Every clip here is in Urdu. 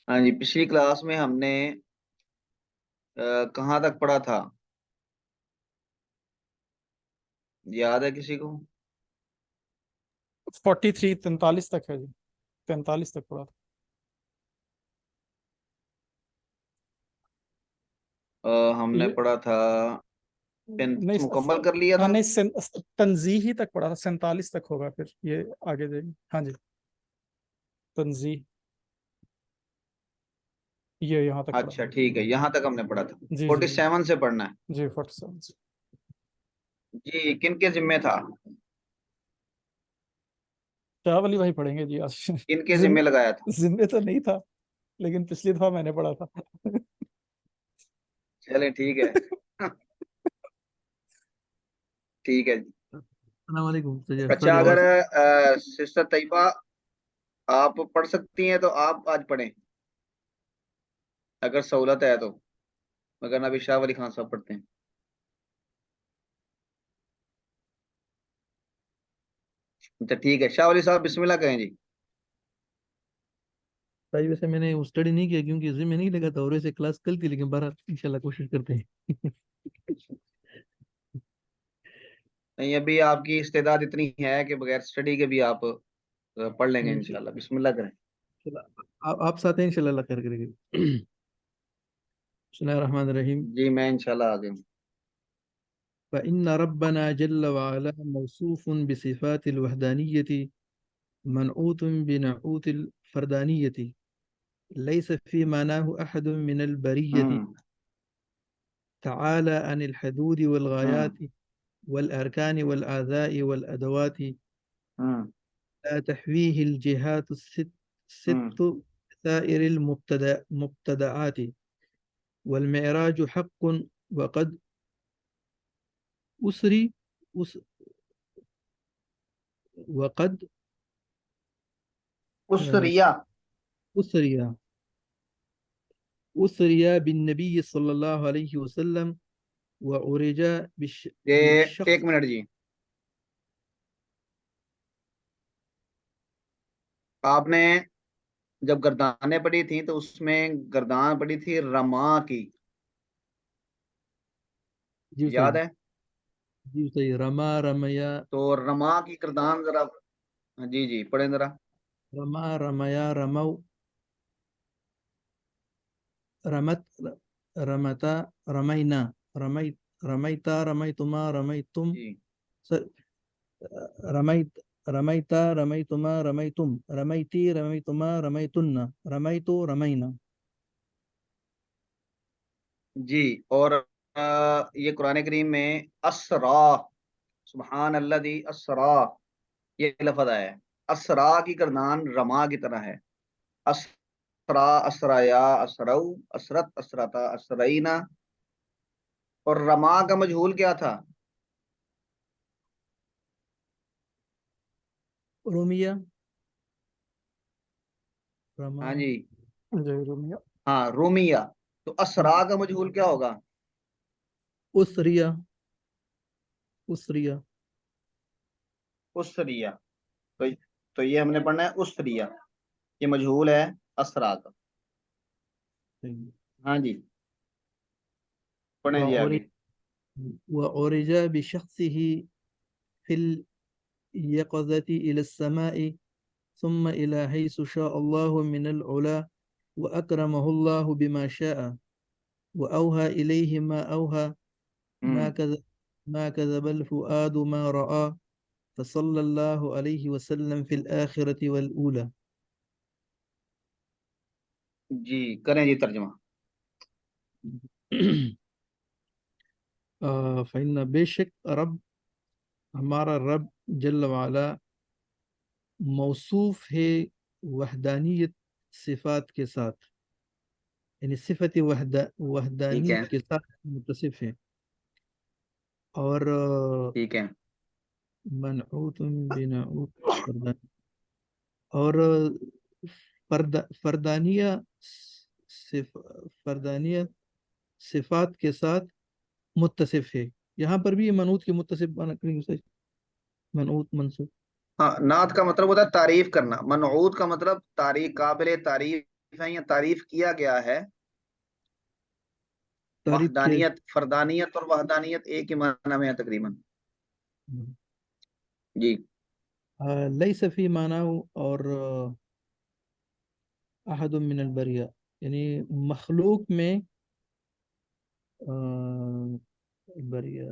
ہاں جی، پچھلی کلاس میں ہم نے کہاں تک پڑھا تھا؟ یاد ہے کسی کو؟ 43 43 تک ہے جی، 43 تک پڑھا تھا۔ ہم نے یہ پڑھا تھا نہیں مکمل کر لیا ہاں تھا۔ نہیں تنزیح ہی تک پڑھا تھا، 47 تک ہوگا، پھر یہ آگے جائیں گے۔ ہاں جی، تنزیح یہ یہاں تک پڑھا اچھا ٹھیک ہے، یہاں تک ہم نے پڑھا تھا۔ جی جی 47 سے پڑھنا ہے جی 47 جی۔ کن کے ذمے تھا؟ شاہ ولی بھائی پڑھیں گے جی آج۔ کن کے ذمے لگایا تھا؟ ذمے تو نہیں تھا، لیکن پچھلی دفعہ میں نے پڑھا تھا۔ چلے ٹھیک ہے، ٹھیک ہے جی۔ السلام علیکم اچھا، اگر سسٹر طیبہ آپ پڑھ سکتی ہیں تو آپ آج پڑھیں، اگر سہولت ہے تو، مگر ابھی شاہ ولی خان صاحب پڑھتے ہیں۔ اچھا ٹھیک ہے، شاہ ولی صاحب بسم اللہ کہیں جی۔ بھائی ویسے میں نے اسٹڈی نہیں کیا کیونکہ ذمہ نہیں لگا تھا، اور ایسے کلاس کل تھی، لیکن بہرحال انشاءاللہ کوشش کرتے ہیں۔ نہیں، ابھی آپ کی استعداد اتنی ہے کہ بغیر اسٹڈی کے بھی آپ پڑھ لیں گے انشاءاللہ۔ بسم اللہ کریں۔ آپ ساتھ ہیں انشاءاللہ، اللہ خیر کرے گا۔ بسم اللہ الرحمن الرحیم۔ جی میں انشاءاللہ آ گیا ہوں۔ فإن ربنا جل وعلا موصوف بصفات الوحدانية منعوت بنعوت الفردانية ليس في معناه أحد من البرية تعالى عن الحدود والغايات والأركان والأعضاء والأدوات لا تحويه الجهات الست سائر المبتدعات والمعراج حق وقد أسري وقد أسري بالنبي صلى الله عليه وسلم وعرج بالشخص۔ ایک منٹ جی، آپ نے جب گردانیں پڑھی تھیں تو اس میں گردان پڑھی تھی رما کی، جی یاد صحیح، ہے؟ جی صحیح، رما رمیا، تو رما کی گردان ذرا، جی جی پڑھیں ذرا۔ رما رمیا رمو، رمت رمتا رمینا، رمیتا رمیتما رمیتم، جی رمیت رمیتا رمیتما رمیتم، رمیتی رمیتما رمیتن، رمیتو رمینا۔ جی، اور یہ قرآن کریم میں اسرا، سبحان الذی اسرا یہ لفظ آیا ہے۔ اسرا کی گردان رما کی طرح ہے۔ اسرا، اسرایا، اسرو، اسرت، اسرتا، اسرینا۔ اور رما کا مجہول کیا تھا؟ رومیہ، رما، ہاں جی، جی رومیہ، ہاں رومیہ۔ تو اسرا کا مجہول کیا ہوگا؟ اسریہ، اسریہ، اسریہ۔ تو یہ ہم نے پڑھنا ہے اسریہ، یہ مجہول ہے اسرا کا۔ ہاں جی پڑھیں جی آگے۔ وعرج بشخصه في اليقظة إلى السماء ثم إلى حيث شاء الله من العلا وأكرمه الله بما شاء وأوهى إليه ما أوهى ما كذب الفؤاد ما رأى فصلى الله عليه وسلم في الآخرة والأولى۔ جی کریں جی ترجمہ۔ فإن بے شک رب، ہمارا رب جل وعلا موصوف ہے وحدانیت صفات کے ساتھ، یعنی صفت ٹھیک ہے وحدانیت کے ساتھ متصف ہے، اور ٹھیک ہے۔ منعوت بنعوت فردانی، اور فردانیہ فردانیہ صفات کے ساتھ متصف ہے۔ یہاں پر بھی یہ منعوت کے متصف منعوت منصوب۔ ہاں، نعت کا مطلب ہوتا ہے تعریف کرنا، منعوت کا مطلب تعریف، قابل تعریف ہے یا تعریف کیا گیا ہے. تعریف کیا وحدانیت، فردانیت اور وحدانیت ایک ہی معنی میں ہے تقریباً. جی. لیس فی معنی اور احد من البریہ، یعنی مخلوق میں بریہ،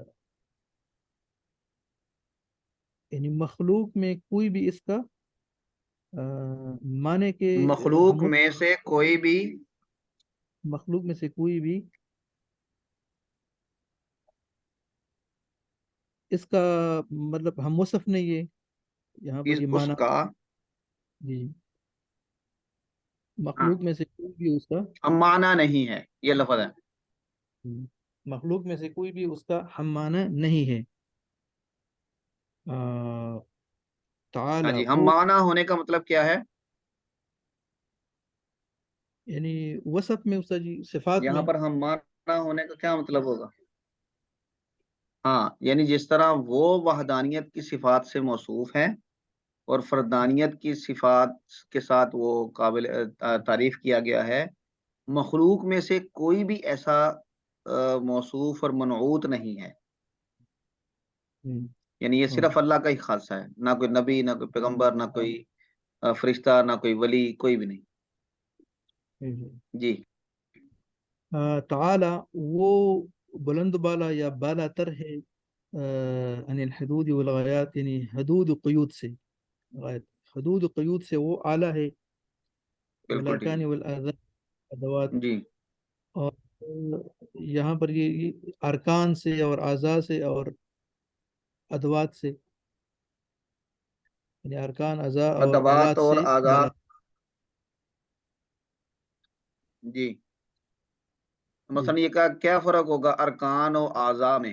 یعنی مخلوق میں کوئی بھی اس کا معنی کہ مخلوق ہم میں سے کوئی بھی مخلوق میں سے کوئی بھی اس کا مطلب ہم وصف نہیں ہے یہاں پر یہ اس معنی. کا جی، ہاں مخلوق میں سے کوئی بھی اس کا ہم معنی نہیں ہے، یہ لفظ ہے. مخلوق میں سے کوئی بھی اس کا ہم معنی نہیں ہے. ہاں تعالی جی، ہم وہ، معنی ہونے کا مطلب کیا ہے؟ یعنی وصف میں اس کا، جی صفات یہاں میں. پر ہم معنی ہونے کا کیا مطلب ہوگا؟ ہاں، یعنی جس طرح وہ وحدانیت کی صفات سے موصوف ہے اور فردانیت کی صفات کے ساتھ وہ قابل تعریف کیا گیا ہے، مخلوق میں سے کوئی بھی ایسا موصوف اور منعوت نہیں ہے. ہم، یعنی یہ ہاں، صرف اللہ کا ہی خاصہ ہے، نہ کوئی نبی، نہ کوئی پیغمبر، نہ کوئی فرشتہ، نہ کوئی ولی، کوئی بھی نہیں. جی. تعالی وہ بلند بالا یا بالا تر ہے عن الحدود والغایات، یعنی حدود و قیود سے، غایت حدود و قیود سے وہ اعلیٰ ہے. بالکل ٹھیک والارکان والادوات، ہے. جی. اور یہاں پر یہ ارکان سے اور اعضاء سے اور ادوات سے، یعنی ارکان، اعضاء اور ادوات آلات اور سے آزاد. بالا. جی. جی، مثلا یہ کا کیا فرق ہوگا ارکان و اعضاء میں؟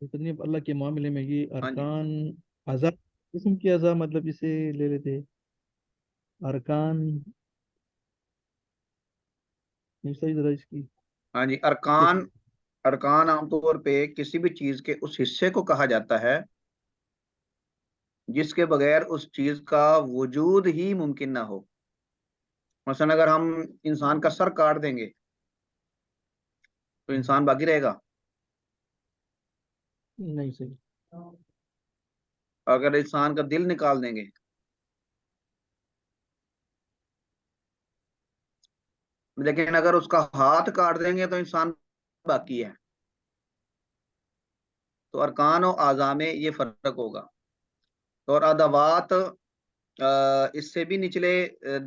اتنی اللہ کے معاملے میں یہ ہاں جی. ارکان، اعضاء، جسم کی اعضاء مطلب اسے لے لیتے ارکان. نہیں صحیح ذرا اس کی ہاں جی، ارکان. ارکان عام طور پہ کسی بھی چیز کے اس حصے کو کہا جاتا ہے جس کے بغیر اس چیز کا وجود ہی ممکن نہ ہو. مثلا اگر ہم انسان کا سر کاٹ دیں گے تو انسان باقی رہے گا؟ نہیں صحیح. اگر انسان کا دل نکال دیں گے، لیکن اگر اس کا ہاتھ کاٹ دیں گے تو انسان باقی ہے. تو ارکان و اعضاء میں یہ فرق ہوگا. اور ادوات اس سے بھی نچلے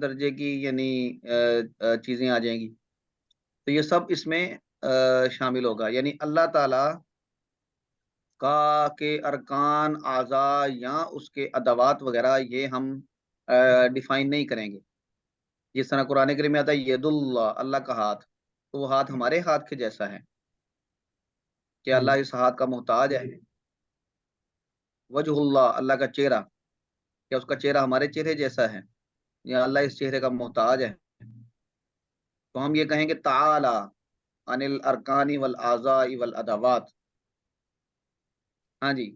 درجے کی یعنی چیزیں آ جائیں گی. تو یہ سب اس میں شامل ہوگا. یعنی اللہ تعالی کا کے ارکان، اعضاء یا اس کے ادوات وغیرہ یہ ہم ڈیفائن نہیں کریں گے. جس طرح قرآن کریم میں آتا ہے ید اللہ، اللہ کا ہاتھ، تو وہ ہاتھ ہمارے ہاتھ کے جیسا ہے کہ جی، اللہ اس ہاتھ کا محتاج ہے. وجہ اللہ، اللہ کا چہرہ، کیا اس کا چہرہ ہمارے چہرے جیسا ہے یا اللہ اس چہرے کا محتاج ہے؟ تو ہم یہ کہیں گے تعالی عن الارکان والاعضاء والادوات. ہاں جی،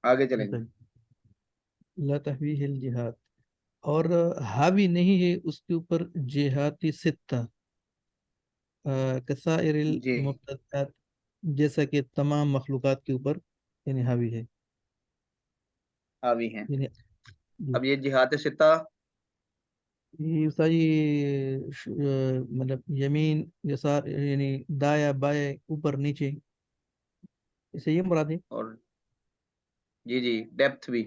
آگے چلیں گے. صحیح. لا تحویہ الجہاد، اور حاوی نہیں ہے اس کے اوپر جہاتی ستہ کسائر جی. المبتدعات، جیسا کہ تمام مخلوقات کے اوپر یعنی حاوی ہے. حاوی ہیں. یعنی جی، اب یہ جہات ستہ. یہ ساری مطلب یمین یسار، یعنی دایا بائیں اوپر نیچے، اسے یہ مراد ہے. اور جی جی، ڈیپتھ بھی.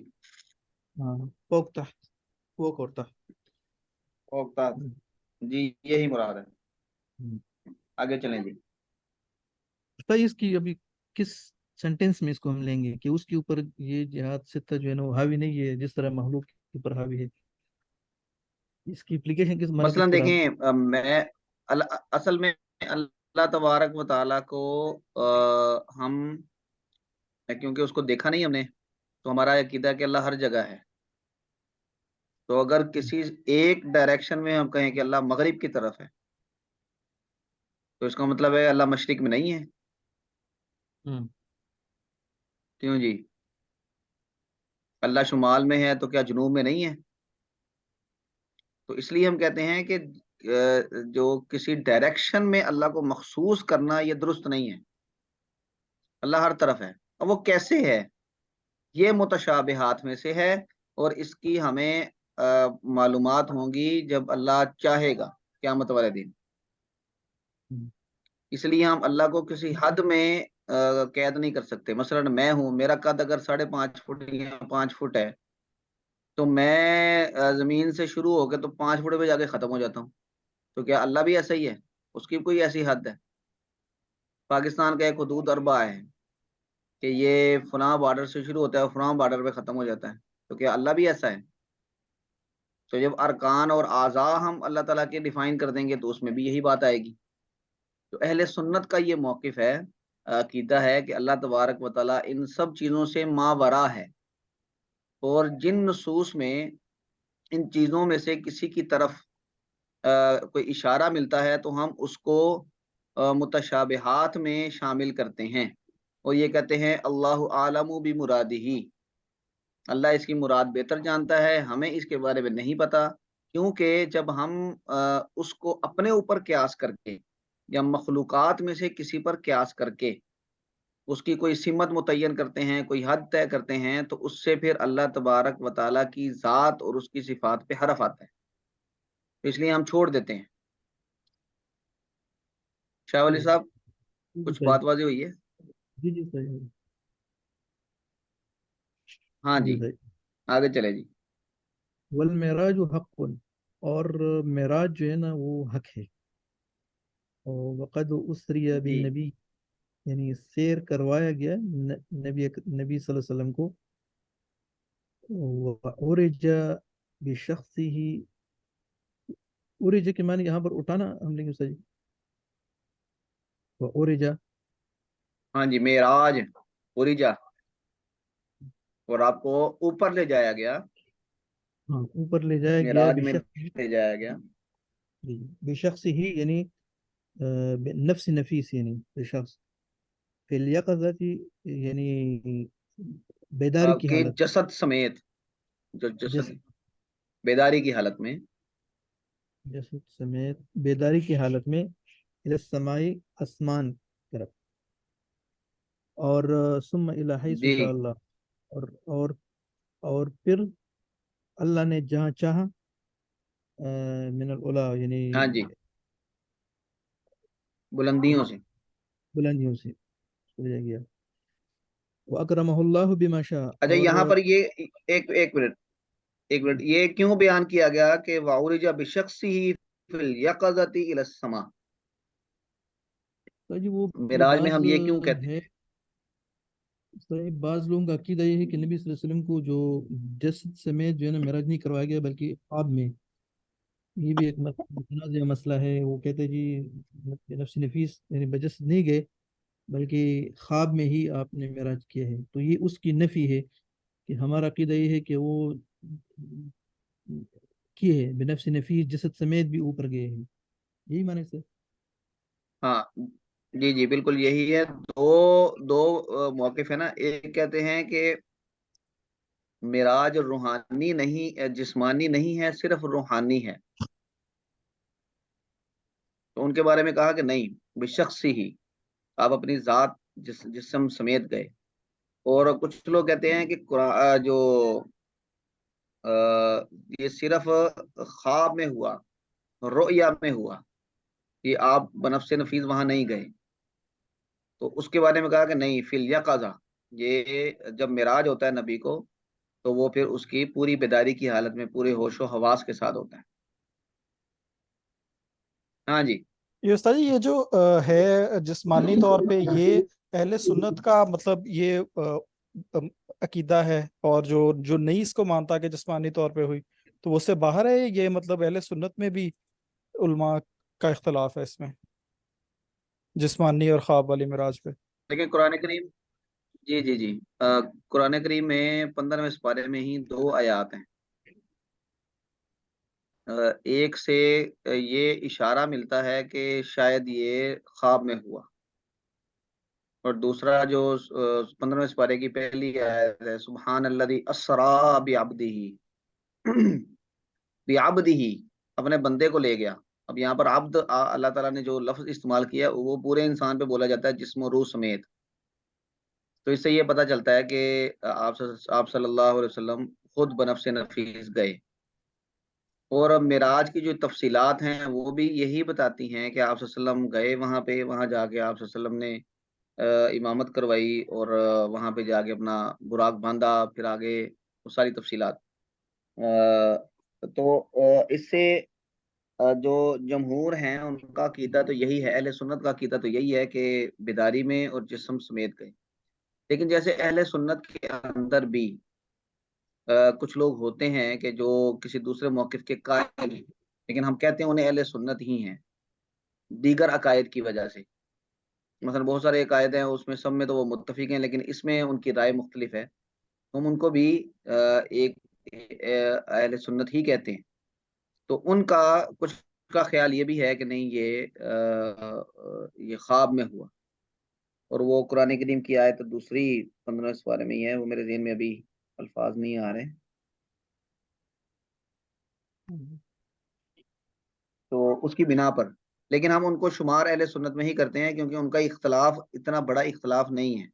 ہاں، فوق تحت، فوق اور تحت. اوقات. جی، یہی مراد ہے. ہم۔ آگے چلیں جی. بتائیے اس کی ابھی کس سینٹینس میں اس کو ہم لیں گے کہ اس کے اوپر یہ جہاد ستہ جو ہے نا وہ حاوی نہیں ہے جس طرح مخلوق کے اوپر حاوی ہے. اس کی اپلیکیشن کس معنی مثلا کس طرح ہم. دیکھیں میں اصل میں اللہ تبارک و تعالیٰ کو ہم کیونکہ اس کو دیکھا نہیں ہم نے، تو ہمارا عقیدہ ہے کہ اللہ ہر جگہ ہے. تو اگر کسی ایک ڈائریکشن میں ہم کہیں کہ اللہ مغرب کی طرف ہے تو اس کا مطلب ہے اللہ مشرق میں نہیں ہے. ہم، کیوں جی؟ اللہ شمال میں ہے تو کیا جنوب میں نہیں ہے؟ تو اس لیے ہم کہتے ہیں کہ جو کسی ڈائریکشن میں اللہ کو مخصوص کرنا یہ درست نہیں ہے. اللہ ہر طرف ہے. اور وہ کیسے ہے؟ یہ متشابہات میں سے ہے، اور اس کی ہمیں معلومات ہوں گی جب اللہ چاہے گا قیامت والے دن. اس لیے ہم اللہ کو کسی حد میں قید نہیں کر سکتے. مثلا میں ہوں، میرا قد اگر 5.5 فٹ یا 5 فٹ ہے، تو میں زمین سے شروع ہو کے تو 5 فٹ پہ جا کے ختم ہو جاتا ہوں. تو کیا اللہ بھی ایسا ہی ہے؟ اس کی کوئی ایسی حد ہے؟ پاکستان کا ایک حدود اربع ہے کہ یہ فلاں بارڈر سے شروع ہوتا ہے اور فلاں بارڈر پہ ختم ہو جاتا ہے. تو کیا اللہ بھی ایسا ہے؟ تو جب ارکان اور اعضاء ہم اللہ تعالیٰ کے ڈیفائن کر دیں گے تو اس میں بھی یہی بات آئے گی. تو اہل سنت کا یہ موقف ہے، عقیدہ ہے کہ اللہ تبارک و تعالیٰ ان سب چیزوں سے ماورا ہے، اور جن نصوص میں ان چیزوں میں سے کسی کی طرف کوئی اشارہ ملتا ہے تو ہم اس کو متشابہات میں شامل کرتے ہیں، اور یہ کہتے ہیں اللہ عالم بمرادہ، اللہ اس کی مراد بہتر جانتا ہے، ہمیں اس کے بارے میں نہیں پتا. کیونکہ جب ہم اس کو اپنے اوپر قیاس کر کے یا مخلوقات میں سے کسی پر قیاس کر کے اس کی کوئی سمت متعین کرتے ہیں، کوئی حد طے کرتے ہیں، تو اس سے پھر اللہ تبارک و تعالیٰ کی ذات اور اس کی صفات پہ حرف آتا ہے. تو اس لیے ہم چھوڑ دیتے ہیں. شاہ ولی صاحب جی کچھ صحیح. بات واضح ہوئی ہے؟ جی جی صحیح ہے. ہاں جی جی، صحیح. آگے چلے جی. والمعراج حق، اور معراج جو ہے نا وہ حق ہے. اور وقد اسری جی بالنبی، یعنی سیر کروایا گیا نبی صلی اللہ علیہ وسلم کو. وعرج بشخصه، عرج کے معنی یہاں پر اٹھانا ہم لیں گے سر. وعرج، ہاں جی، معراج پوری جا، اور آپ کو اوپر لے جایا گیا. ہاں اوپر لے جایا گیا معراج میں بشخص، لے جایا گیا. بشخص ہی یعنی نفس نفیس، یعنی بشخص فی الیقظۃ، یعنی بیداری کی کہ حالت. جسد سمیت، جو جسد جس بیداری کی حالت میں. جسد سمیت بیداری کی حالت میں الی السمائی، آسمان کی طرف. اور ثم الی حیث جی شاء اللہ، اور اور اور پھر اللہ نے جہاں چاہا من العلا، یعنی ہاں جی، بلندیوں سے. بلندیوں سے لے گیا. واکرمہ اللہ بما شاء. اچھا، اور یہاں پر یہ ایک منٹ یہ کیوں بیان کیا گیا کہ وَعُرِجَ بِشَخْصِهِ فِي الْيَقَظَةِ إِلَى السَّمَاءِ؟ تو جی وہ معراج میں بعض ہم یہ کیوں کہتے ہے، ہیں؟ بعض لوگوں کا عقیدہ یہ ہے کہ نبی صلی اللہ علیہ وسلم کو جو جسد سمیت جو ہے نا معراج نہیں کروایا گیا بلکہ خواب میں. یہ بھی ایک متنازع مسئلہ ہے. وہ کہتے ہیں جی نفس نفیس یعنی بجسد نہیں گئے بلکہ خواب میں ہی آپ نے معراج کیا ہے. تو یہ اس کی نفی ہے کہ ہمارا عقیدہ یہ ہے کہ وہ کیے ہے بنفس نفیس، جسد سمیت بھی اوپر گئے ہیں. یہی معنی سے. ہاں جی جی بالکل یہی ہے. دو موقف ہے نا. ایک کہتے ہیں کہ معراج روحانی نہیں، جسمانی نہیں ہے، صرف روحانی ہے. تو ان کے بارے میں کہا کہ نہیں، بشخص ہی، آپ اپنی ذات جسم سمیت گئے. اور کچھ لوگ کہتے ہیں کہ جو یہ صرف خواب میں ہوا، رؤیا میں ہوا، یہ آپ بنفس نفیس وہاں نہیں گئے. تو اس کے بارے میں کہا کہ نہیں، فی الیقظہ، یہ جب معراج ہوتا ہے نبی کو تو وہ پھر اس کی پوری بیداری کی حالت میں پورے ہوش و حواس کے ساتھ ہوتا ہے. ہاں جی. یہ استاد جی، یہ جو ہے جسمانی طور پہ، یہ اہل سنت کا مطلب یہ عقیدہ ہے، اور جو جو نہیں اس کو مانتا کہ جسمانی طور پہ ہوئی تو وہ اس سے باہر ہے. یہ مطلب اہل سنت میں بھی علماء کا اختلاف ہے اس میں، جسمانی اور خواب والی معراج پہ. لیکن قرآن کریم، جی جی جی، قرآن کریم میں 15ویں سپارے میں ہی 2 آیات ہیں. ایک سے یہ اشارہ ملتا ہے کہ شاید یہ خواب میں ہوا، اور دوسرا جو 15ویں سپارے کی پہلی آیت ہے، سبحان الذی اسرا بعبدہ، بعبدہ، اپنے بندے کو لے گیا. اب یہاں پر عبد اللہ تعالیٰ نے جو لفظ استعمال کیا وہ پورے انسان پہ بولا جاتا ہے، جسم و روح سمیت. تو اس سے یہ پتہ چلتا ہے کہ آپ صلی اللہ علیہ وسلم خود بنفس نفیس گئے. اور اب معراج کی جو تفصیلات ہیں وہ بھی یہی بتاتی ہیں کہ آپ صلی اللہ علیہ وسلم گئے وہاں پہ، وہاں جا کے آپ صلی اللہ علیہ وسلم نے امامت کروائی، اور وہاں پہ جا کے اپنا براق باندھا، پھر آگے وہ ساری تفصیلات. تو اس سے جو جمہور ہیں ان کا عقیدہ تو یہی ہے، اہل سنت کا عقیدہ تو یہی ہے کہ بیداری میں اور جسم سمیت گئے. لیکن جیسے اہل سنت کے اندر بھی کچھ لوگ ہوتے ہیں کہ جو کسی دوسرے موقف کے قائل ہیں، لیکن ہم کہتے ہیں انہیں اہل سنت ہی ہیں دیگر عقائد کی وجہ سے. مثلا بہت سارے عقائد ہیں، اس میں سب میں تو وہ متفق ہیں، لیکن اس میں ان کی رائے مختلف ہے. ہم ان کو بھی ایک اہل سنت ہی کہتے ہیں. تو ان کا کچھ کا خیال یہ بھی ہے کہ نہیں، یہ خواب میں ہوا. اور وہ قرآن کریم کی آیت دوسری 15 سپارے میں ہی ہے، وہ میرے ذہن میں ابھی الفاظ نہیں آ رہے. تو اس کی بنا پر لیکن ہم ان کو شمار اہل سنت میں ہی کرتے ہیں، کیونکہ ان کا اختلاف اتنا بڑا اختلاف نہیں ہے،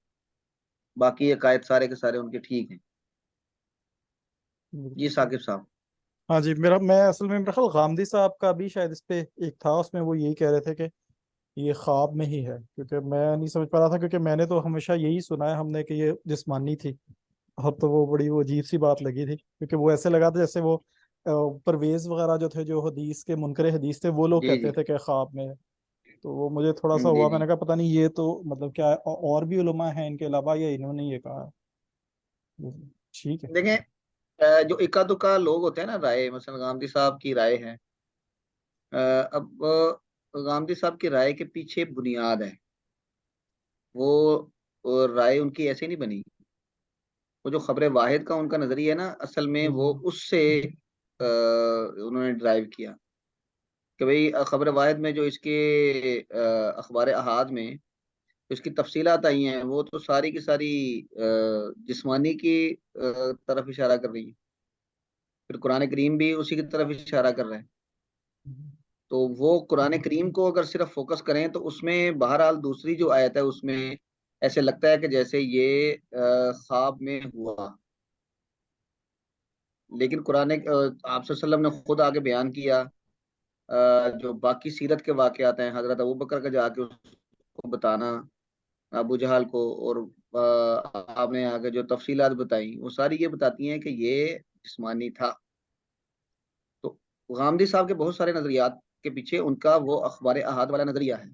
باقی عقائد سارے کے سارے ان کے ٹھیک ہیں. بالکل جی صحیح. ثاقب صاحب. ہاں جی، میں اصل میں میرا خیال غامدی صاحب کا بھی شاید اس پہ ایک تھا، اس میں وہ یہی کہہ رہے تھے کہ یہ خواب میں ہی ہے، کیونکہ میں نہیں سمجھ پا رہا تھا، کیونکہ میں نے تو ہمیشہ یہی سنا ہے ہم نے کہ یہ جسمانی تھی. اب تو وہ بڑی وہ عجیب سی بات لگی تھی، کیونکہ وہ ایسے لگا تھا جیسے وہ پرویز وغیرہ جو تھے، جو حدیث کے منکر حدیث تھے، وہ لوگ جی جی کہتے تھے کہ خواب میں ہے. تو وہ مجھے تھوڑا سا جی ہوا، میں جی نے کہا پتہ نہیں یہ تو مطلب کیا ہے، اور بھی علماء ہیں ان کے علاوہ یا انہوں نے یہ کہا ہے؟ ٹھیک ہے. دیکھیں، جو اکا دکا لوگ ہوتے ہیں نا، رائے مثلا غامدی صاحب کی رائے ہے. اب غامدی صاحب کی رائے کے پیچھے بنیاد ہے، وہ رائے ان کی ایسے نہیں بنی. وہ جو خبر واحد کا ان کا نظریہ ہے نا، اصل میں وہ اس سے انہوں نے ڈرائیو کیا کہ بھئی خبر واحد میں جو اس کے اخبار احاد میں اس کی تفصیلات آئی ہیں، وہ تو ساری کی ساری جسمانی کی طرف اشارہ کر رہی ہیں. پھر قرآن کریم بھی اسی کی طرف اشارہ کر رہا ہے. تو وہ قرآن کریم کو اگر صرف فوکس کریں تو اس میں بہرحال دوسری جو آیت ہے اس میں ایسے لگتا ہے کہ جیسے یہ خواب میں ہوا. لیکن قرآن آپ صلی اللہ علیہ وسلم نے خود آگے بیان کیا، جو باقی سیرت کے واقعات ہیں، حضرت ابوبکر کا جا کے اس کو بتانا ابو جہل کو، اور آپ نے آگے جو تفصیلات بتائیں وہ ساری یہ بتاتی ہیں کہ یہ جسمانی تھا. تو غامدی صاحب کے بہت سارے نظریات کے پیچھے ان کا وہ اخبار احاد والا نظریہ ہے،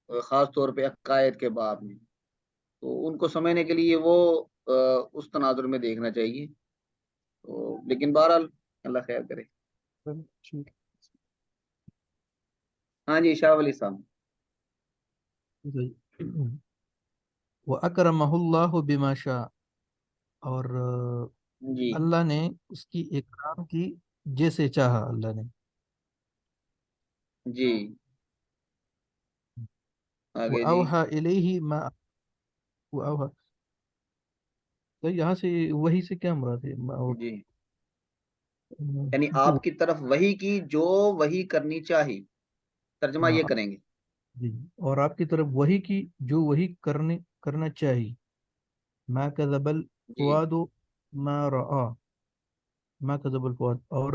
خاص طور پہ عقائد کے باب میں. تو ان کو سمجھنے کے لیے وہ اس تناظر میں دیکھنا چاہیے. تو لیکن بہرحال اللہ خیر کرے. ٹھیک. ہاں جی شاہ ولی صاحب. وَأَكْرَمَهُ اللَّهُ بِمَا شَاءَ، اور جی اللہ نے اس کی اکرام کی جیسے چاہا اللہ نے. جی آگے جی. وَأَوْحَى إِلَيْهِ مَا وَأَوْحَى، تو یہاں سے وہی سے کیا مراد ہے؟ جی یعنی آپ کی طرف وہی کی جو وہی کرنی چاہی، ترجمہ یہ ہاں کریں گے. جی، اور آپ کی طرف وہی کی جو وہی کرنا چاہیے. ما كذب جی الفؤاد ما رأى، ما كذب الفؤاد، اور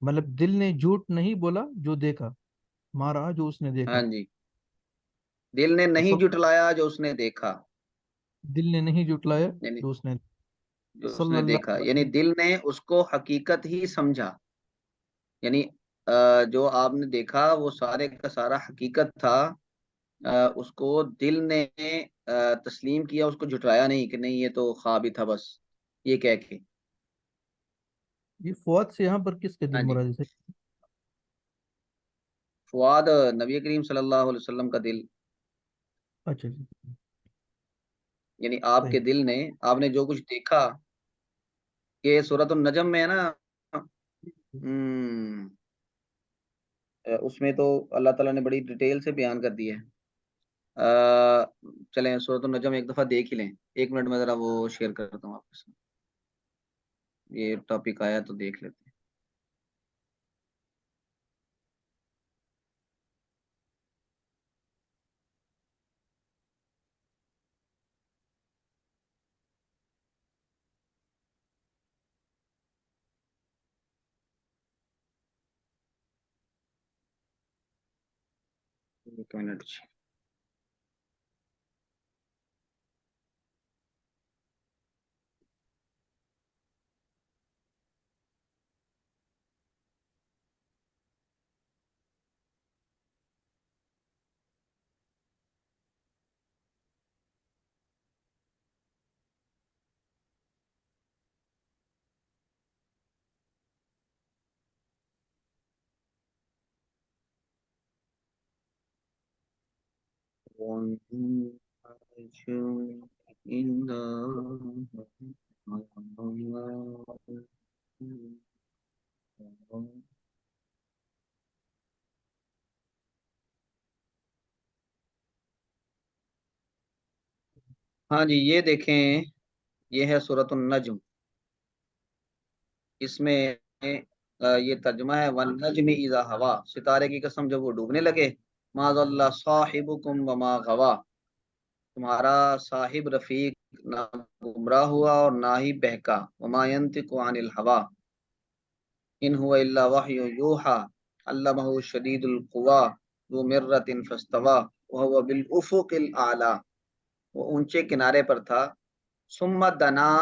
مطلب دل نے جھوٹ نہیں بولا جو دیکھا، ما رأى جو اس نے دیکھا. ہاں جی، دل نے نہیں وصد- جھٹلایا جو اس نے دیکھا. دل نے نہیں جھٹلایا یعنی جو اس نے. جو اس صلی نے اللہ دیکھا، یعنی علیہ دل نے اس کو حقیقت ہی سمجھا. یعنی جو آپ نے دیکھا وہ سارے کا سارا حقیقت تھا. اس کو دل نے تسلیم کیا، اس کو جھٹلایا نہیں کہ نہیں یہ تو خواب ہی تھا بس، یہ کہہ کے. یہ فواد سے یہاں پر کس کے ہاں دل جی، مراد ہے؟ فؤاد نبی کریم صلی اللہ علیہ وسلم کا دل. اچھا جی، یعنی آپ کے صحیح. دل نے، آپ نے جو کچھ دیکھا، یہ سورۃ النجم میں ہے نا. ہم، اس میں تو اللہ تعالیٰ نے بڑی ڈیٹیل سے بیان کر دی ہے. چلیں سورۃ النجم ایک دفعہ دیکھ ہی لیں. 1 منٹ میں ذرا وہ شیئر کرتا ہوں آپ کے ساتھ. یہ ٹاپک آیا تو دیکھ لیتے ہیں. ایک منٹ. ہاں جی، یہ دیکھیں، یہ ہے سورۃ النجم. اس میں یہ ترجمہ ہے والنجم اذا ہوا، ستارے کی قسم جب وہ ڈوبنے لگے. ما ضل صاحبکم وما غوا، تمہارا صاحب رفیق نہ گمراہ ہوا اور نہ ہی بہکا. وما ينطق عن الهوى ان هو الا وحی یوحى علمہ شدید القوى ذو مرۃ فاستوى وهو بالافق الاعلی، وہ اونچے کنارے پر تھا. ثم دنا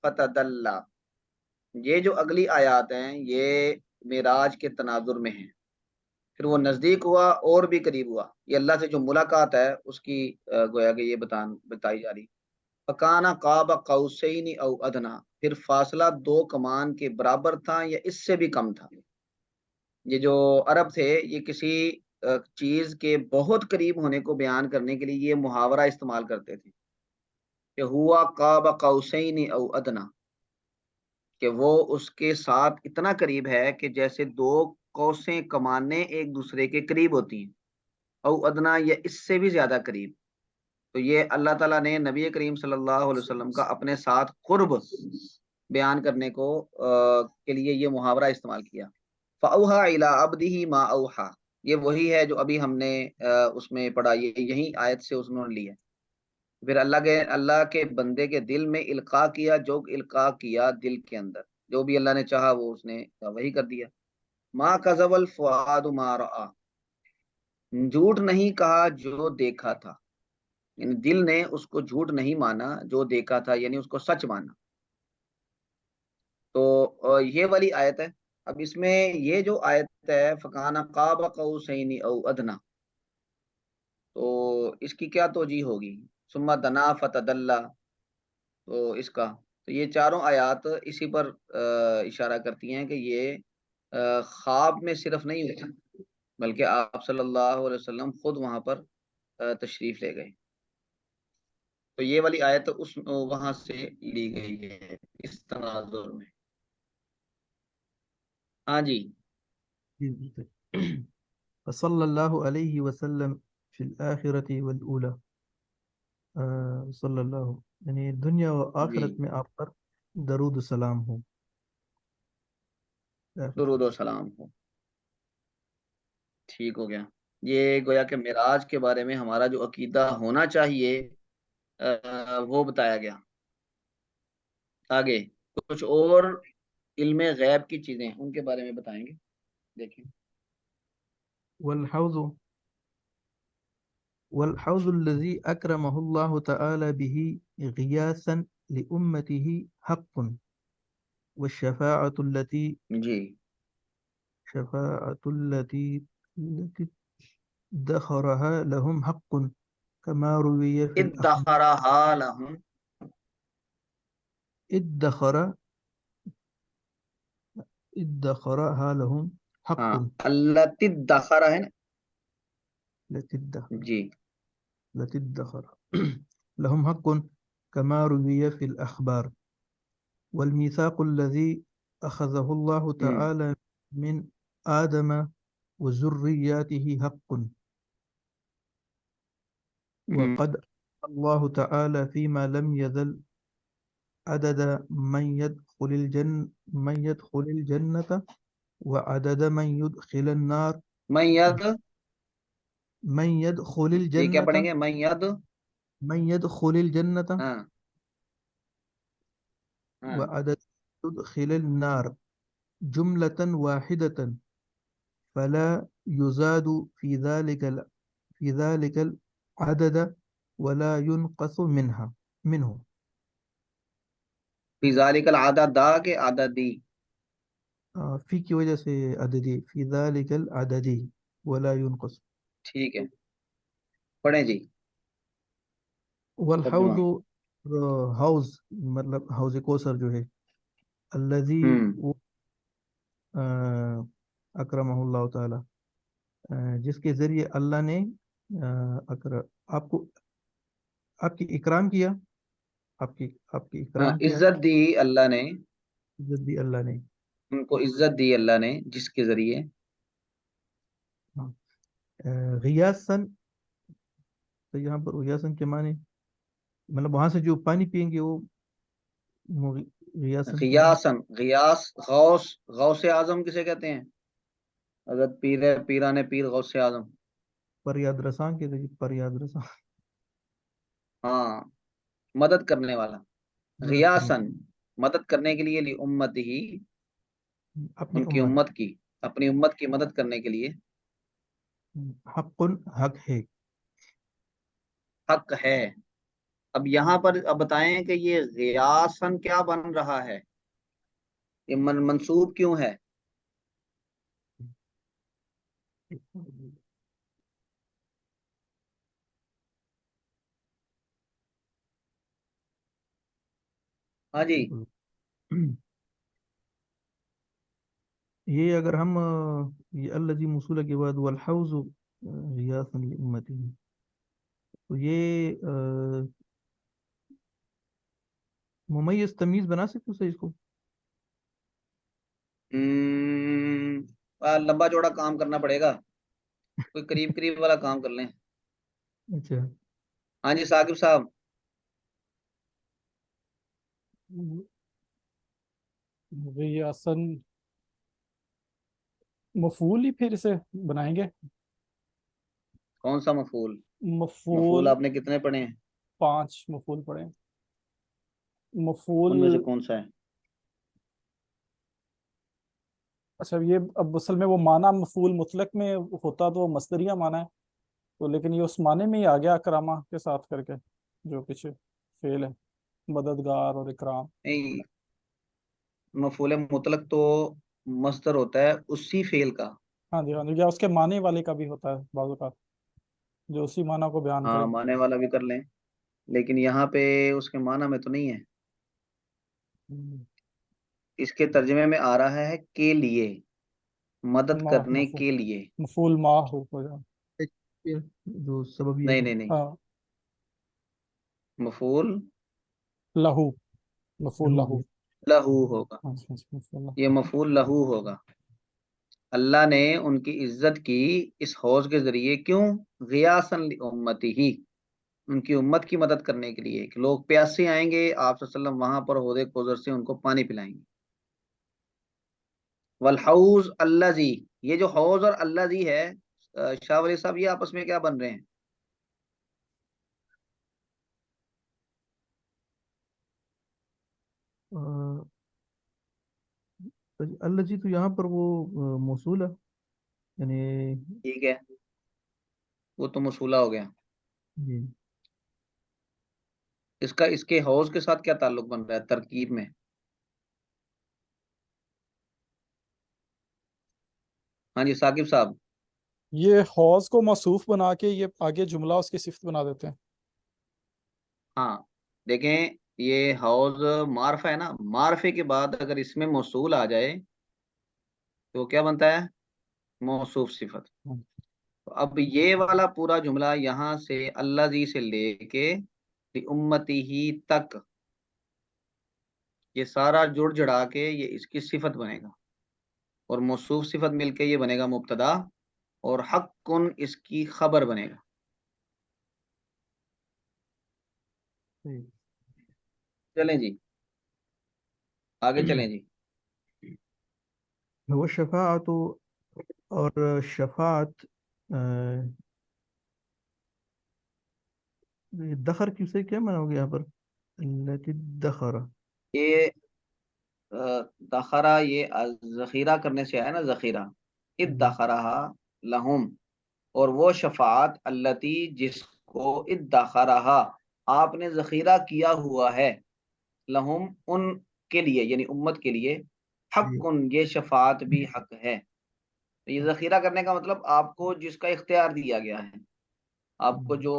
فتدلی، یہ جو اگلی آیات ہیں یہ معراج کے تناظر میں ہیں. پھر وہ نزدیک ہوا اور بھی قریب ہوا. یہ اللہ سے جو ملاقات ہے اس کی گویا کہ یہ بتائی جا رہی. فکانا قاب قوسین او ادنا، پھر فاصلہ 2 کمان کے برابر تھا یا اس سے بھی کم تھا. یہ جو عرب تھے یہ کسی چیز کے بہت قریب ہونے کو بیان کرنے کے لیے یہ محاورہ استعمال کرتے تھے کہ ہوا قاب قوسین او ادنا، کہ وہ اس کے ساتھ اتنا قریب ہے کہ جیسے 2 قوسیں کمانیں ایک دوسرے کے قریب ہوتی ہیں. او ادنا، یا اس سے بھی زیادہ قریب. تو یہ اللہ تعالیٰ نے نبی کریم صلی اللہ علیہ وسلم کا اپنے ساتھ قرب بیان کرنے کو کے لیے یہ محاورہ استعمال کیا. فَأَوْحَى إِلَىٰ عَبْدِهِ مَا أَوْحَىٰ، یہ وہی ہے جو ابھی ہم نے اس میں پڑھا، یہی آیت سے اس نے لی ہے. پھر اللہ کے بندے کے دل میں القاء کیا جو القاء کیا دل کے اندر، جو بھی اللہ نے چاہا وہ اس نے وہی کر دیا. ما کذب الفؤاد ما رأى، جھوٹ نہیں کہا جو دیکھا تھا، یعنی دل نے اس کو جھوٹ نہیں مانا، جو دیکھا تھا یعنی اس کو سچ مانا. تو یہ والی آیت ہے. اب اس میں یہ جو آیت ہے فکانا قاب قوسین او ادنا، تو اس کی کیا توجیہ ہوگی؟ ثم دنا فتدلی، تو اس کا تو یہ چاروں آیات اسی پر اشارہ کرتی ہیں کہ یہ خواب میں صرف نہیں ہوتا بلکہ آپ صلی اللہ علیہ وسلم خود وہاں پر تشریف لے گئے. تو یہ والی آیت اس وہاں سے لی گئی ہے اس تناظر میں. ہاں جی. فصلی اللہ علیہ وسلم فی الآخرة والأولى، صلی اللہ، یعنی دنیا و جی، آخرت میں آپ پر درود و سلام ہو. درود و سلام ہو. ٹھیک ہو گیا. یہ گویا کہ معراج کے بارے میں ہمارا جو عقیدہ ہونا چاہیے وہ بتایا گیا. آگے کچھ اور علم غیب کی چیزیں ان کے بارے میں بتائیں گے. دیکھیں، والحوض الذي أكرمه الله تعالى به غياثا لأمته حق، والشفاعة التي جی، شفاعة التي ادخرها لهم حق، كما روي في الأخبار. ادخرها لهم، ادخرها لهم حق. ہاں التی ادخر ہے نا. جی، التي ادخر لهم حق كما روي في الأخبار. والميثاق الذي أخذه الله تعالى من آدم وذرياته حق ہم، وقد الله تعالى فيما لم يزل عدد من يدخل الجنة وعدد من يدخل النار من ید، من يدخل یہ کیا پڑھیں الجنة گے؟ من ید، من يدخل الجنة ہاں ہاں، وعدد يدخل النار جملة واحدة فلا يزاد في ذلك العدد ولا ينقص منه فی ذالک العدد، دا کے عددی، فی کی وجہ سے عددی فی ذلك العددی ولا ينقص ٹھیک ہے، پڑھیں جی ترجمہ۔ والحوض حوض مطلب حوض کوثر جو ہے الذي ہم، اکرمہ اللہ تعالی جس کے ذریعے اللہ نے آپ کو آپ کی اکرام کیا آپ کی ہاں، اکرام کیا عزت دی اللہ نے، عزت دی اللہ نے ان کو عزت دی اللہ نے جس کے ذریعے ہاں۔ غیاثن تو یہاں پر غیاثن کے معنی مطلب وہاں سے جو پانی پئیں گے وہ غیاثن کے معنی غیاسن، غیاس غوث، غوث اعظم کسے کہتے ہیں؟ حضرت پیران پیر غوث اعظم، پریاد رساں کے ذریعے پریاد رساں ہاں، مدد کرنے والا، مدد کرنے غیاسن، مدد کرنے کے لیے، لی امت ہی، اپنی ان کی امت امت کی، اپنی امت کی مدد کرنے کے لیے، حق حق ہے حق ہے۔ اب یہاں پر اب بتائیں کہ یہ غیاسن کیا بن رہا ہے، یہ منصوب کیوں ہے؟ ہاں جی، یہ اگر ہم یہ الذی موصولہ کے بعد والحوض غیاث لامتی تو یہ ممیز تمیز بنا سکتے ہو اس کو لمبا چوڑا کام کرنا پڑے گا، کوئی قریب قریب والا کام کر لیں۔ اچھا ہاں جی ثاقب صاحب، غیاسن مفعول ہی پھر اسے بنائیں گے، کون سا مفعول؟ مفعول مفعول آپ نے کتنے پڑھے ہیں؟ 5 مفعول پڑے ہیں۔ ان میں سے مفعول، کون سا ہے؟ اچھا یہ اب اصل میں وہ معنی مفعول مطلق میں ہوتا تو وہ مصدریہ معنی ہے، تو لیکن یہ اس معنی میں ہی آ گیا اکرامہ کے ساتھ کر کے جو پیچھے فعل ہے، مددگار اور اکرام۔ نہیں، مفعول مطلق تو مصدر ہوتا ہے اسی فعل کا، ہاں جی ہاں جی، یا اس کے معنی والے کا بھی ہوتا ہے بعض اوقات جو اسی معنی کو بیان کرے۔ ہاں معنی والا بھی کر لیں، لیکن یہاں پہ اس کے معنی میں تو نہیں ہے، اس کے ترجمے میں آ رہا ہے کے لیے، مدد کرنے کے لیے۔ مفعول ما ہو جائے۔ جو سبب یہ نہیں ہے نہیں نہیں، ہاں، مفعول لہو، مفعول لہو لہو، لہو ہوگا، ہاں مفعول لہو۔ یہ مفعول لہو ہوگا۔ اللہ نے ان کی عزت کی اس حوض کے ذریعے، کیوں؟ غیاثن لامتی ہی، ان کی امت کی مدد کرنے کے لیے کہ لوگ پیاسے آئیں گے، آپ صلی اللہ علیہ وسلم وہاں پر حوض کوثر سے ان کو پانی پلائیں گے۔ والحوض الذی، یہ جو حوض اور الذی ہے شاہ ولی صاحب، یہ آپس میں کیا بن رہے ہیں؟ اللہ جی تو یہاں پر وہ موصول ہے یعنی ٹھیک ہے، وہ تو موصولہ ہو گیا، جی اس کا اس کے حوض کے ساتھ کیا تعلق بن رہا ہے ترکیب میں؟ ہاں جی ثاقب صاحب، یہ حوض کو موصوف بنا کے یہ آگے جملہ اس کی صفت بنا دیتے ہیں۔ ہاں دیکھیں، یہ حوض معرفہ ہے نا، معرفے کے بعد اگر اس میں موصول آ جائے تو کیا بنتا ہے؟ موصوف صفت۔ تو اب یہ والا پورا جملہ یہاں سے اللہ جی سے لے کے امتی ہی تک، یہ سارا جڑ جڑا کے یہ اس کی صفت بنے گا، اور موصوف صفت مل کے یہ بنے گا مبتدا اور حقن اس کی خبر بنے گا. صحیح. چلیں جی آگے چلیں جی. وہ شفاعت اور شفاعت دخر کی سے کیا مانا ہوگا یہاں پر؟ التي دخر. یہ دخرا یہ ذخیرہ کرنے سے آیا نا، ذخیرہ. جی ادخرہ لہم، اور وہ شفاعت التی جس کو ادخرہ آپ نے ذخیرہ کیا ہوا ہے، لہم ان کے لیے یعنی امت کے لیے، جی حق یہ شفاعت بھی حق ہے. یہ ذخیرہ کرنے کا مطلب آپ کو جس کا اختیار دیا گیا ہے، آپ کو جو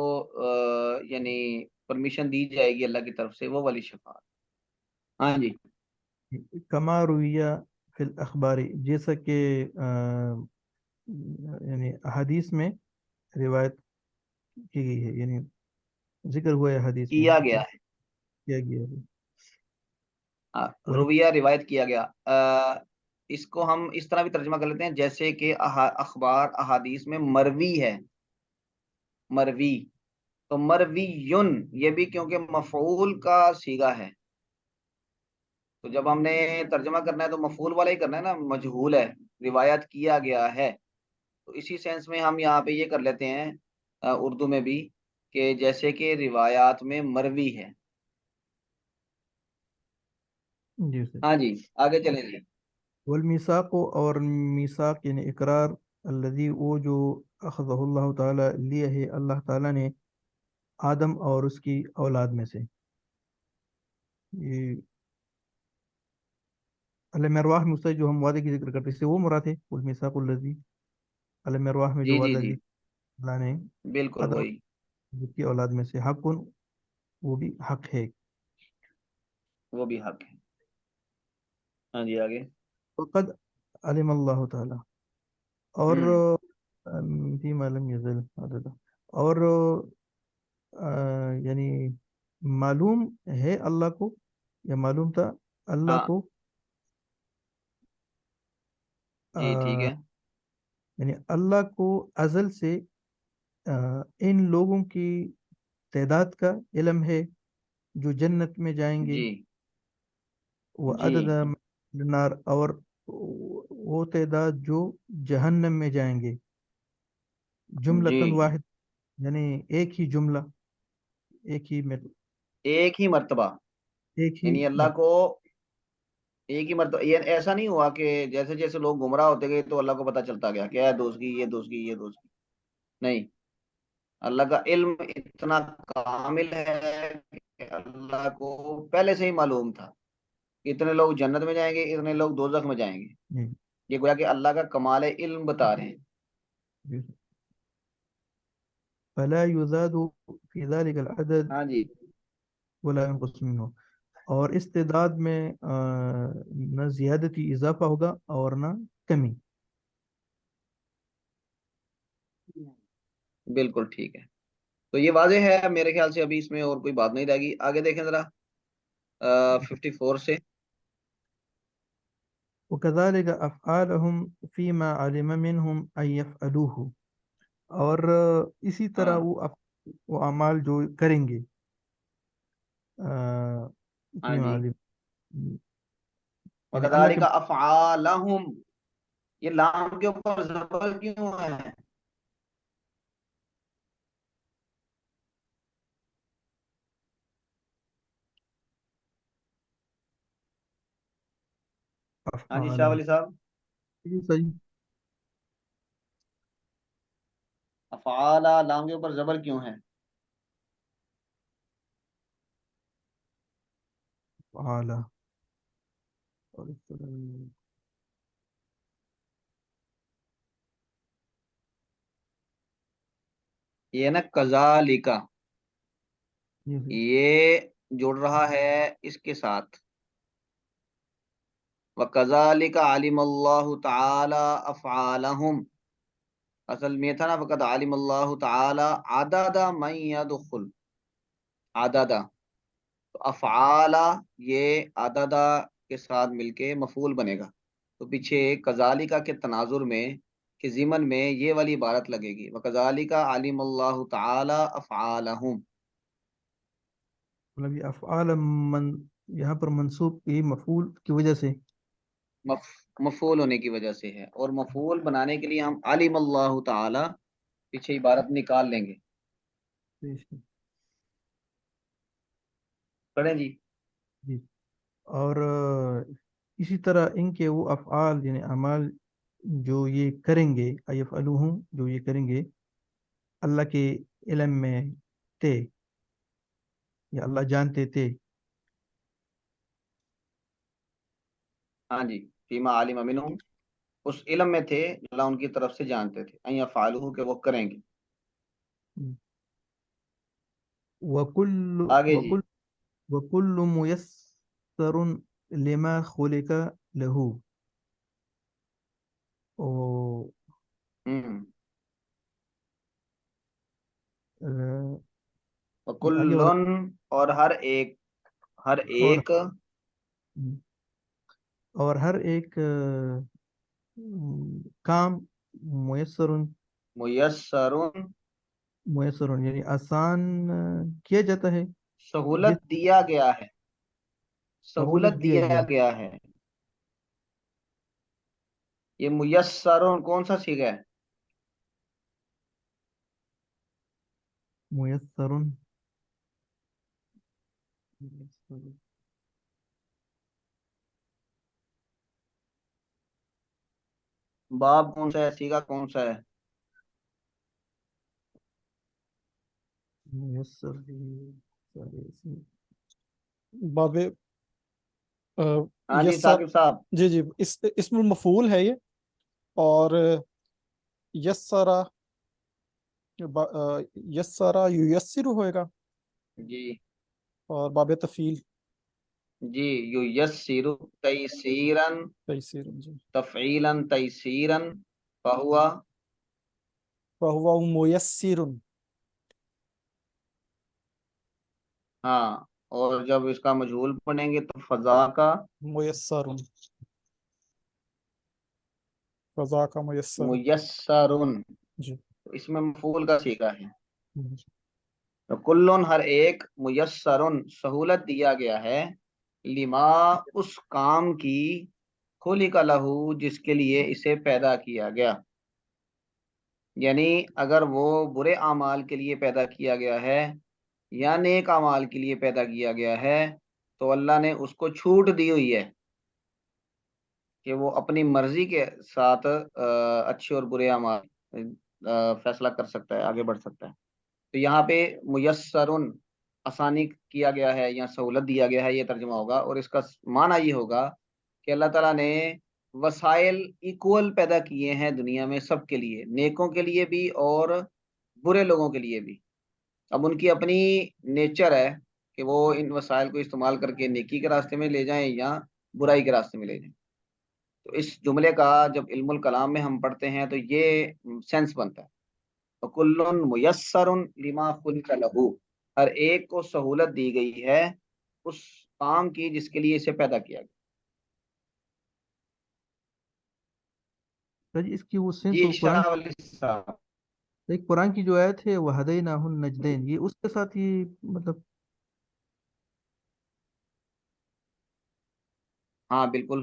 یعنی پرمیشن دی جائے گی اللہ کی طرف سے، وہ والی شفاعت. ہاں جی. کما رویہ فی الاخبار، جیسا کہ یعنی حدیث میں روایت کی گئی ہے، یعنی ذکر ہوا ہے حدیث میں کیا کہ گیا ہے. کیا گیا ہے. رویہ روایت کیا گیا. اس کو ہم اس طرح بھی ترجمہ کر لیتے ہیں جیسے کہ اخبار احادیث میں مروی ہے. مروی تو مروی یون، یہ بھی کیونکہ مفعول کا صیغہ ہے، تو جب ہم نے ترجمہ کرنا ہے تو مفعول والا ہی کرنا ہے نا، مجہول ہے، روایت کیا گیا ہے. تو اسی سینس میں ہم یہاں پہ یہ کر لیتے ہیں اردو میں بھی، کہ جیسے کہ روایات میں مروی ہے. جی سر. ہاں جی آگے چلیں جی. والمیثاق، اور میثاق یعنی اقرار، الذی وہ جو اخذہ اللہ تعالی لیے ہے اللہ تعالی نے آدم اور اس کی اولاد میں سے. یہ علم ارواح میں اس سے جو ہم وعدے کی ذکر کرتے ہیں، اس سے وہ مراد ہے والمیثاق الذی، علم ارواح میں جی جو جی وعدہ جی لی اللہ نے بالکل آدم وہی. کی اولاد میں سے، حق وہ بھی حق ہے. وہ بھی حق ہے. ہاں جی آگے. وقد علم اللہ تعالی، اور ہوں. فیما لم یزل عددا، اور یعنی معلوم ہے اللہ کو، یا معلوم تھا اللہ ہاں کو، جی ٹھیک ہے. یعنی اللہ کو ازل سے ان لوگوں کی تعداد کا علم ہے جو جنت میں جائیں گے، جی وہ جی عدد النار، اور وہ تعداد جو جہنم میں جائیں گے، جی جملتاً واحد، یعنی ایک ہی جملہ، ایک ہی ایک ہی مرتبہ، ایک ہی یعنی اللہ کو ایک ہی مرتبہ. یہ ایسا نہیں ہوا کہ جیسے جیسے لوگ گمراہ ہوتے گئے تو اللہ کو پتہ چلتا گیا کیا ہے دوسری، یہ دوسری، یہ دوسری. نہیں، اللہ کا علم اتنا کامل ہے کہ اللہ کو پہلے سے ہی معلوم تھا کہ اتنے لوگ جنت میں جائیں گے، اتنے لوگ دوزخ میں جائیں گے. جی یہ گویا کہ اللہ کا کمال علم بتا رہے ہیں. جی. فلا يزاد في ذلك العدد ہاں جی ولا ينقص منه، اور اس تعداد میں نہ زیادتی اضافہ ہوگا اور نہ کمی. بالکل ٹھیک ہے. تو یہ واضح ہے میرے خیال سے، ابھی اس میں اور کوئی بات نہیں رہ گی. آگے دیکھیں ذرا 54 سے. وكذلك أفعالهم فيما علم منهم أن يفعلوه، اور اسی طرح ہاں وہ اعمال جو کریں گے ہاں فيما جی. علم، یعنی اللہ کے وَكَذَلِكَ أَفْعَالَهُمْ، یہ لام کے اوپر زبر کیوں ہے؟ ہاں جی شاہ افعال. ولی صاحب. جی صحیح. افعالا لام کے اوپر زبر کیوں ہے؟ افعال اور یہ نا کذالکا، جی یہ جڑ رہا ہے اس کے ساتھ. وَكَذَلِكَ عَلِمَ اللَّهُ تَعَالَى أَفْعَالَهُمْ، اصل میں تھا نا فقط عالم اللہ تعالی عدد من يدخل، عدد. تو افعال یہ عدد کے ساتھ مل کے مفعول بنے گا. تو پیچھے کذالکا کے تناظر میں کہ ضمن میں یہ والی عبارت لگے گی وَكَذَلِكَ عَلِمَ اللَّهُ تَعَالَى أَفْعَالَهُمْ. مطلب یہ افعال یہاں پر منصوب یہ مفعول کی وجہ سے مفعول ہونے کی وجہ سے ہے، اور مفعول بنانے کے لیے ہم علم اللہ تعالی پیچھے عبارت نکال لیں گے. پڑھیں جی. جی. اور اسی طرح ان کے وہ افعال یعنی اعمال جو یہ کریں گے ایفعلوہم جو یہ کریں گے اللہ کے علم میں تھے یا اللہ جانتے تھے. ہاں جی، فیما علم منہم، اس علم میں تھے، اللہ ان کی طرف سے جانتے تھے، ان یفعلوہ کہ وہ کریں گے. وکل آگے جی. وکل وکل میسر لما خلق لہو. ہوں. آگے والا وکلن، اور ہر ایک، ہر اور ایک اور ہر ایک کام میسر میسر، میسر یعنی آسان کیا جاتا ہے سہولت جس دیا گیا ہے، سہولت سہولت دیا دیا گیا گیا ہے. یہ میسر کون سا صیغہ ہے؟ میسر باب کون سا ہے، صیغہ کون سا ہے؟ میسر باب ہاں جی یسر. ثاقب صاحب. جی جی، اسم المفعول ہے یہ. اور یسرا، یسرا یسر ہوئے گا. جی اور باب تفعیل جی، یسر تیسیرا، تیسیر. جی، تفعیلا تیسیرا، فہوا. فہو میسر. ہاں، اور جب اس کا مجہول پڑھیں گے تو فضا کا میسر، فضا کا میسر. میسر، جی. اس میں مفعول کا صیغہ ہے. ہم، تو کلن ہر ایک، میسر سہولت دیا گیا ہے، لما اس کام کی، خلق لہو جس کے لیے اسے پیدا کیا گیا. یعنی اگر وہ برے اعمال کے لیے پیدا کیا گیا ہے یا نیک اعمال کے لیے پیدا کیا گیا ہے، تو اللہ نے اس کو چھوٹ دی ہوئی ہے کہ وہ اپنی مرضی کے ساتھ اچھے اور برے اعمال فیصلہ کر سکتا ہے، آگے بڑھ سکتا ہے. تو یہاں پہ میسرن آسانی کیا گیا ہے یا سہولت دیا گیا ہے، یہ ترجمہ ہوگا. اور اس کا معنی یہ ہوگا کہ اللہ تعالیٰ نے وسائل ایکول پیدا کیے ہیں دنیا میں سب کے لیے، نیکوں کے لیے بھی اور برے لوگوں کے لیے بھی. اب ان کی اپنی نیچر ہے کہ وہ ان وسائل کو استعمال کر کے نیکی کے راستے میں لے جائیں یا برائی کے راستے میں لے جائیں. تو اس جملے کا جب علم الکلام میں ہم پڑھتے ہیں تو یہ سینس بنتا ہے. وَكُلٌّ مُيَسَّرٌ لِمَا خُلِقَ لَهُ، ہر ایک کو سہولت دی گئی ہے اس کام کی جس کے لیے اسے پیدا کیا گیا. جی اس کی وہ سینس جی وہ قرآن، شاہ ولی صاحب. ایک قرآن کی جو آیت ہے وہ ہدیناہ النجدین، یہ اس کے ساتھ ہی مطلب ہاں بالکل.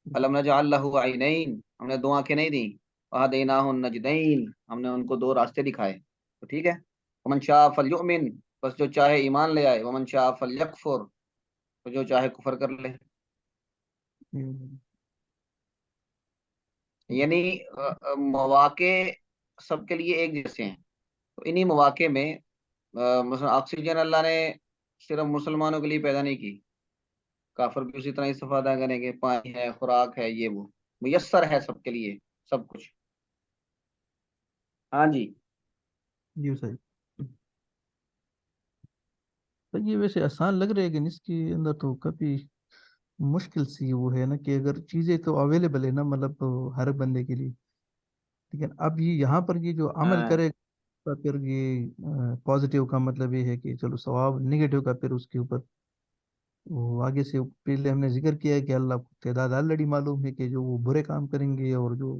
الم نجعل لہ عینین، ہم نے دو آنکھیں نہیں دیں. وہدیناہ النجدین، ہم نے ان کو دو راستے دکھائے. تو ٹھیک ہے. ومن شاء فلیؤمن، بس جو چاہے ایمان لے آئے. ومن شاء فلیکفر، تو جو چاہے کفر کر لے. یعنی مواقع سب کے لیے ایک جیسے ہیں. تو انہی مواقع میں مثلا آکسیجن اللہ نے صرف مسلمانوں کے لیے پیدا نہیں کی، کافر بھی اسی طرح استفادہ کریں گے. پانی ہے، خوراک ہے، یہ وہ میسر ہے سب کے لیے سب کچھ. ہاں جی. جی صحیح. تو یہ ویسے آسان لگ رہا ہے کہ اس کے اندر تو کافی مشکل سی وہ ہے نا کہ اگر چیزیں تو اویلیبل ہے نا مطلب ہر بندے کے لیے، لیکن اب یہ یہاں پر یہ جو عمل ہاں کرے گا پھر یہ پازیٹیو کا مطلب یہ ہے کہ چلو ثواب، نگیٹو کا پھر اس کے اوپر وہ آگے سے پہلے ہم نے ذکر کیا ہے کہ اللہ کو تعداد آلریڈی معلوم ہے کہ جو وہ برے کام کریں گے اور جو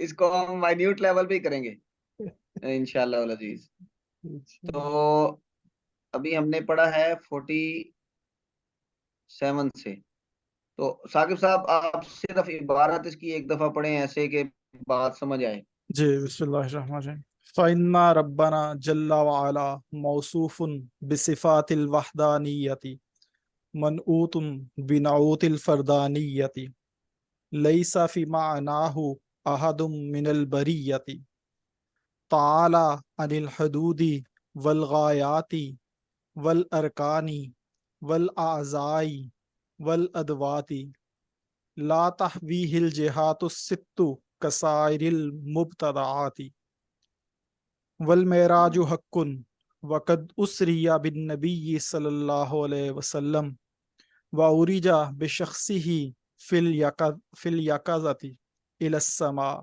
اس کو ہم مائنیوٹ لیول پہ ہی کریں گے انشاءاللہ العزیز. تو ابھی ہم نے پڑھا ہے 47 سے. تو ثاقب صاحب آپ صرف عبارت اس کی ایک دفعہ پڑھیں ایسے کہ بات سمجھ آئے. جی بسم اللہ الرحمن الرحیم. فَإِنَّ رَبَّنَا جَلَّ وَعَلَا مَوْصُوفٌ بِصِفَاتِ الْوَحْدَانِيَّةِ مَنْعُوتٌ بِنَعُوتِ الْفَرْدَانِيَّةِ لَيْسَ فِي مَعْنَاهُ أَحَدٌ مِّنَ الْبَرِيَّةِ تعالى عن الحدود والغایات والارکان والاعضاء والادوات لا تحویہ الجہات الست کسائر المبتدعات والمعراج حق وقد اسری بالنبی صلی اللہ علیہ وسلم وعرج بشخصہ فی الیقظۃ الی السماء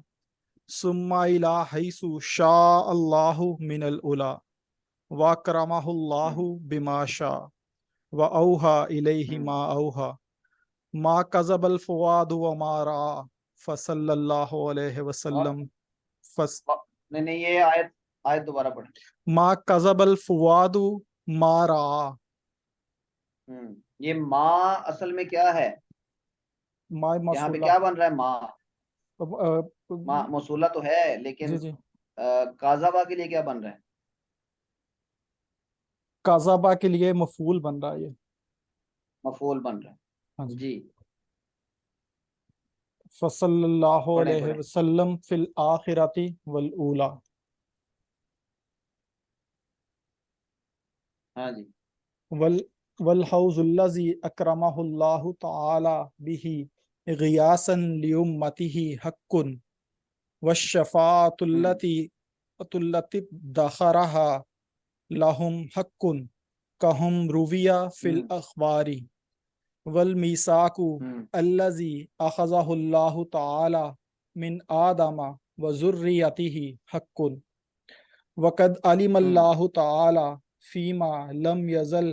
ثم الى حیث شاء اللہ من العلا واکرمہ اللہ بما شاء واوحى الیہ ما اوحى ما کذب الفؤاد وما رأى فصلی اللہ علیہ وسلم نہیں نہیں، یہ آیت دوبارہ پڑھیں. ما کذب الفؤاد ما رأى. یہ ماں اصل میں کیا ہے؟ ما یہاں پہ موصولہ. کیا بن رہا ہے؟ ماں موصولہ تو ہے، لیکن جی جی کاذبہ کے لیے کیا بن رہا ہے؟ کذبہ کے لیے مفعول بن رہا ہے یہ. مفعول بن رہا ہاں ہے. جی. جی فصلی اللہ پڑھیں علیہ پڑھیں. وسلم فی الآخرۃ والأولی. ہاں جی. والحوض الذی اکرمہ اللہ تعالی بہ غیاثا لامتہ حق والشفاعۃ التی ادخرها لهم حق کہم رویہ فی الاخبار والمیثاق الذی اخذہ اللہ تعالی من آدم وذریتہ حق وقد علم اللہ تعالی فیما لم یزل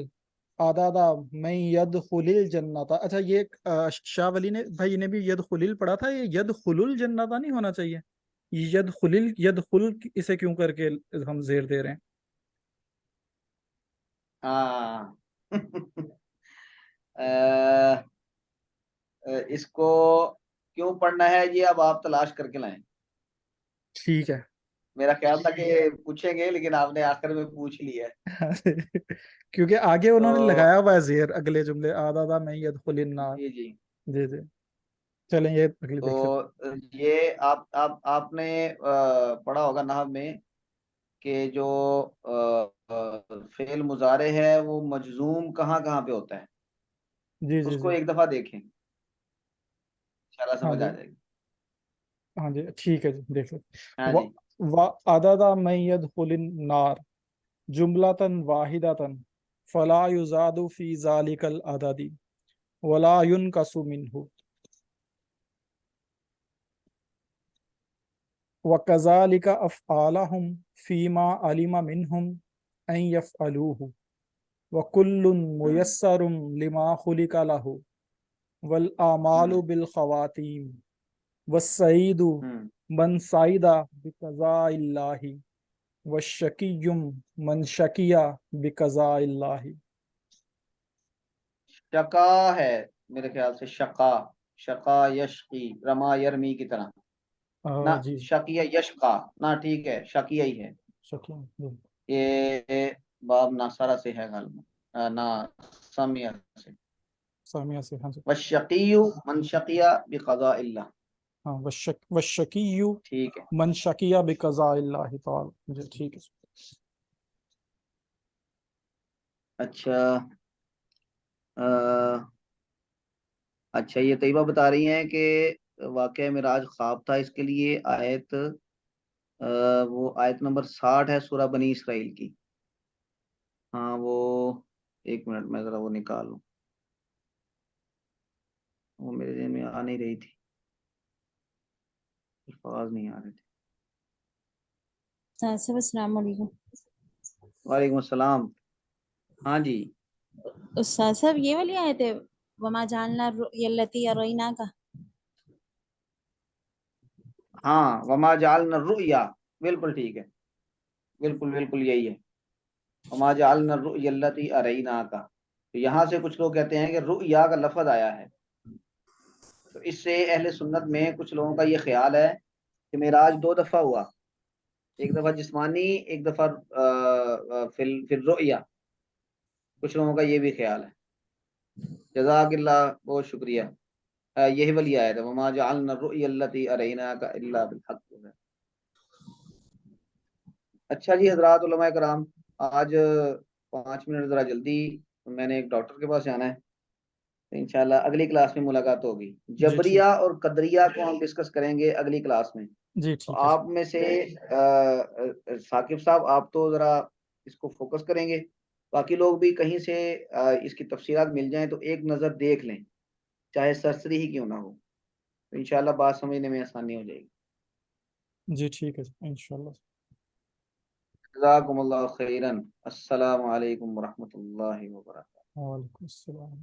عدد من یدخل الجنت. اچھا یہ شاہ ولی نے بھائی نے بھی یدخل پڑھا تھا، یہ یدخل الجنت نہیں ہونا چاہیے. یدخل اسے کیوں کر کے ہم زیر دے رہے ہیں؟ ہاں اس کو کیوں پڑھنا ہے یہ اب آپ تلاش کر کے لائیں. ٹھیک ہے. میرا خیال تھا کہ پوچھیں گے، لیکن آپ نے آخر میں پوچھ لیا ہے. کیونکہ آگے انہوں نے تو لگایا ہوا ہے زیر اگلے جملے آدھا میں یدخل النار. جی جی. جی جی چلیں یہ اگلی تو دیکھ لیتے. یہ آپ نے پڑھا ہوگا نحو میں کہ جو فعل مضارع ہے وہ مجزوم کہاں کہاں پہ ہوتا ہے. جی اس جی کو جی ایک دفعہ دیکھیں، انشاءاللہ ہاں سمجھ جی آ جائے گی. ہاں جی ٹھیک ہے جی دیکھ لیتے. ہاں جی. عدد من يدخل النار جملة واحدة فلا يزاد في ذلك العدد ولا ينقص منه وكذلك أفعالهم فيما علم منهم أن يفعلوه وكل ميسر لما خلق له والأعمال بالخواتيم والسعيد من سعيد بقضاء الله والشقي من شقي بقضاء الله. شقا ہے میرے خیال سے، شقا یشقی، رما یرمی کی طرح. نہ جی شقیہ یشقا نہ، ٹھیک ہے شقیہ ہی ہے. شقی یہ باب ناصرہ سے ہے غالباً، نہ سامیہ سے. سامیہ سے. ہاں جی والشقی من شقیہ بقضاء اللہ. ہاں والشقی ٹھیک ہے. من شقی بقضاء اللہ تعالی. جی ٹھیک ہے. اچھا اچھا یہ طیبہ بتا رہی ہیں کہ واقعہ معراج خواب تھا. اس کے لیے آیت وہ آیت نمبر 60 ہے سورہ بنی اسرائیل کی. ہاں وہ ایک منٹ میں ذرا وہ نکال لوں، وہ میرے ذہن میں آ نہیں رہی تھی، الفاظ نہیں آ رہے تھے. السلام علیکم. وعلیکم السلام. ہاں جی. استاد صاحب یہ والی آئے تھے وما جعلنا الرؤيا التي أريناك. ہاں وما جعلنا الرؤیا، بالکل ٹھیک ہے، بالکل بالکل یہی ہے، وما جعلنا الرؤیا التي اریناک۔ تو یہاں سے کچھ لوگ کہتے ہیں کہ رؤیا کا لفظ آیا ہے، تو اس سے اہل سنت میں کچھ لوگوں کا یہ خیال ہے کہ معراج دو دفعہ ہوا، ایک دفعہ جسمانی، ایک دفعہ فی الرؤیا، کچھ لوگوں کا یہ بھی خیال ہے۔ جزاک اللہ، بہت شکریہ۔ یہی والی آیت ہے وما جعلنا الرؤیا التي اریناک الا بالحق۔ اچھا جی حضرات علماء کرام، آج 5 منٹ ذرا جلدی، میں نے ایک ڈاکٹر کے پاس جانا ہے، تو انشاءاللہ اگلی کلاس میں ملاقات ہوگی۔ جی ٹھیک، جبریہ اور قدریہ کو ہم ڈسکس کریں گے اگلی کلاس میں۔ جی تو ٹھیک ہے، آپ میں سے ثاقب صاحب آپ تو ذرا اس کو فوکس کریں گے، باقی لوگ بھی کہیں سے اس کی تفصیلات مل جائیں تو ایک نظر دیکھ لیں، چاہے سرسری ہی کیوں نہ ہو، تو انشاءاللہ بات سمجھنے میں آسانی ہو جائے گی۔ جی ٹھیک ہے انشاءاللہ۔ جزاکم اللہ خیرن، السلام علیکم ورحمۃ اللہ وبرکاتہ۔ وعلیکم السلام۔